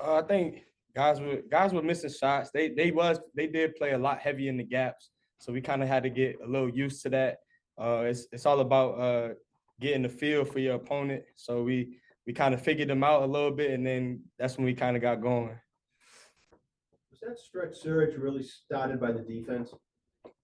I think guys were missing shots. They did play a lot heavy in the gaps, so we kind of had to get a little used to that. It's all about getting the feel for your opponent. So we kind of figured them out a little bit, and then that's when we kind of got going. Was that stretch surge really started by the defense?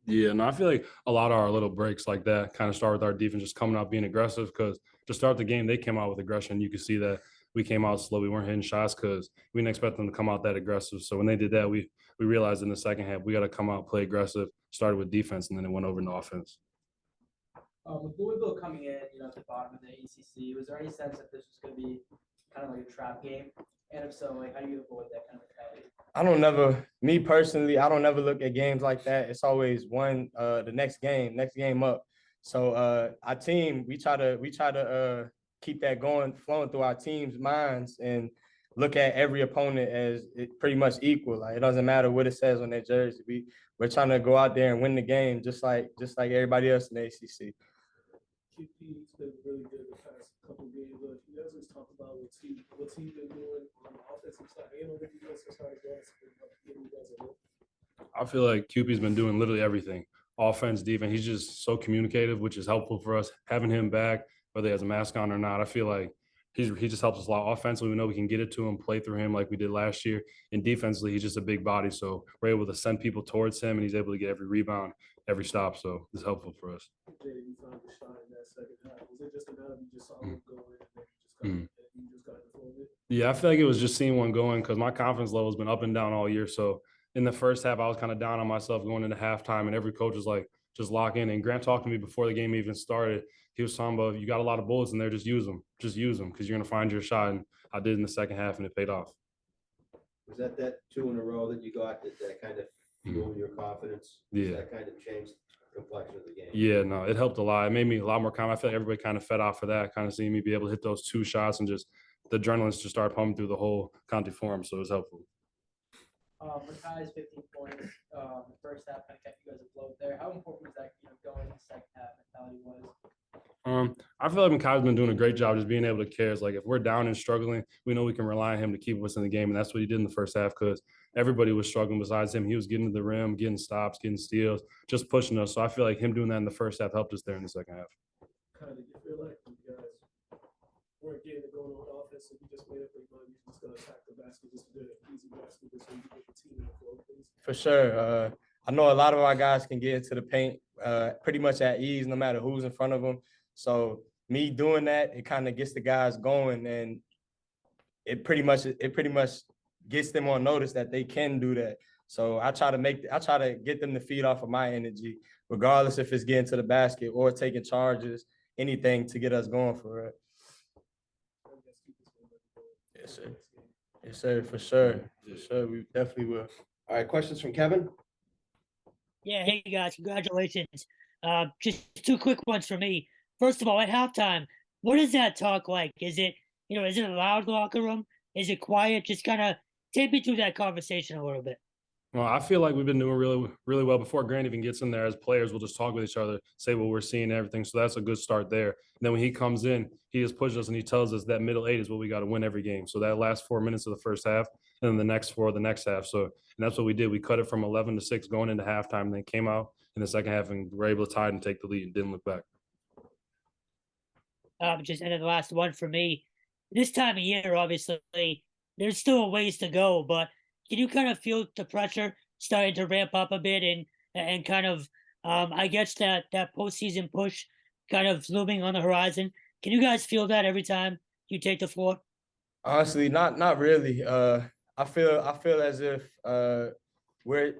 Yeah, no, I feel like a lot of our little breaks like that kind of start with our defense just coming out being aggressive because to start the game, they came out with aggression. You could see that we came out slow. We weren't hitting shots because we didn't expect them to come out that aggressive. So when they did that, we realized in the second half, we got to come out, play aggressive, started with defense, and then it went over into offense. With Louisville coming in, at the bottom of the ACC, was there any sense that this was going to be kind of like a trap game? And if so, how do you avoid that kind of mentality? Me personally, I don't never look at games like that. It's always the next game up. So our team, we try to keep that flowing through our team's minds and look at every opponent as pretty much equal. Like it doesn't matter what it says on their jersey. We're trying to go out there and win the game just like everybody else in the ACC. QP's been really good the past couple games. But you guys just talk about what's he been doing on the offensive side and on the defensive side of I feel like QP's been doing literally everything. Offense, defense. He's just so communicative, which is helpful for us. Having him back, whether he has a mask on or not, I feel like he just helps us a lot. Offensively, we know we can get it to him, play through him like we did last year. And defensively, he's just a big body, so we're able to send people towards him, and he's able to get every rebound, every stop. So it's helpful for us. Jaeden, you found the shot in that second half. Was it just a matter of you just saw him go in and then you just got the flow of it? Yeah, I feel like it was just seeing one going because my confidence level has been up and down all year. So in the first half, I was kind of down on myself going into halftime, and every coach was like, just lock in. And Grant talked to me before the game even started. He was talking about, you got a lot of bullets in there, just use them because you're going to find your shot. And I did in the second half, and it paid off. Was that two in a row that you got that kind of fueled your confidence? Yeah. That kind of changed the complexion of the game? Yeah, no, it helped a lot. It made me a lot more confident. I feel like everybody kind of fed off of that, kind of seeing me be able to hit those two shots and just the adrenaline just started pumping through the whole Conti Forum. So it was helpful. Makai's 15 points the first half kind of kept you guys afloat there. How important was that, going in the second half mentality-wise? I feel like Makai's been doing a great job just being able to carry us. Like if we're down and struggling, we know we can rely on him to keep us in the game, and that's what he did in the first half because everybody was struggling besides him. He was getting to the rim, getting stops, getting steals, just pushing us. So I feel like him doing that in the first half helped us there in the second half. Kind of, you feel like you guys weren't getting it going on offense, so you just made up your mind. You're just going to attack the basket, just do an easy basket, just so you get the team in the flow, please. For sure. I know a lot of our guys can get into the paint pretty much at ease, no matter who's in front of them. So me doing that, it kind of gets the guys going, and it pretty much gets them on notice that they can do that. So I try to get them to feed off of my energy, regardless if it's getting to the basket or taking charges, anything to get us going for it. Yes, sir. Yes, sir. For sure. For sure. We definitely will. All right, questions from Kevin? Yeah, hey guys, congratulations. Just two quick ones for me. First of all, at halftime, what is that talk like? Is it a loud locker room? Is it quiet? Just kind of take me through that conversation a little bit. Well, I feel like we've been doing really, really well before Grant even gets in there. As players, we'll just talk with each other, say what we're seeing and everything. So that's a good start there. And then when he comes in, he just pushes us and he tells us that middle eight is what we got to win every game. So that last 4 minutes of the first half and then the next 4 of the next half. So, and that's what we did. We cut it from 11-6 going into halftime and then came out in the second half and were able to tie it and take the lead and didn't look back. And then the last one for me. This time of year, obviously, there's still a ways to go, but can you kind of feel the pressure starting to ramp up a bit and kind of, I guess that postseason push kind of looming on the horizon? Can you guys feel that every time you take the floor? Honestly, not really. I feel as if we're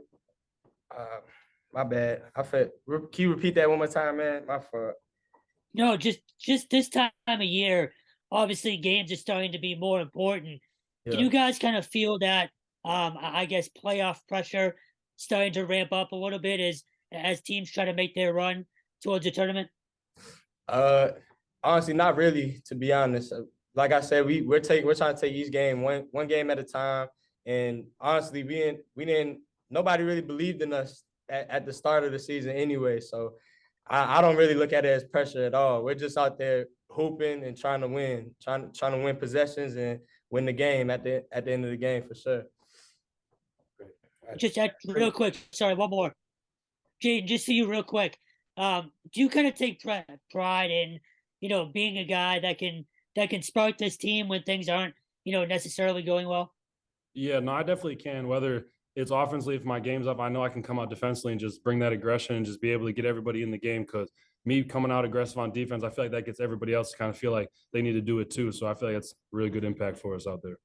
my bad. Can you repeat that one more time, man? My fault. No, just this time of year, obviously games are starting to be more important. Yeah. Can you guys kind of feel that, I guess, playoff pressure starting to ramp up a little bit as teams try to make their run towards the tournament? Honestly, not really, to be honest. Like I said, we're trying to take each game one game at a time. And honestly, nobody really believed in us at the start of the season anyway. So I don't really look at it as pressure at all. We're just out there hooping and trying to win possessions, and win the game at the end of the game for sure. Just real quick. Sorry, one more. Jaeden, just for you real quick. Do you kind of take pride in, being a guy that can spark this team when things aren't, necessarily going well? Yeah, no, I definitely can. Whether it's offensively, if my game's up, I know I can come out defensively and just bring that aggression and just be able to get everybody in the game. Because me coming out aggressive on defense, I feel like that gets everybody else to kind of feel like they need to do it too. So I feel like it's a really good impact for us out there.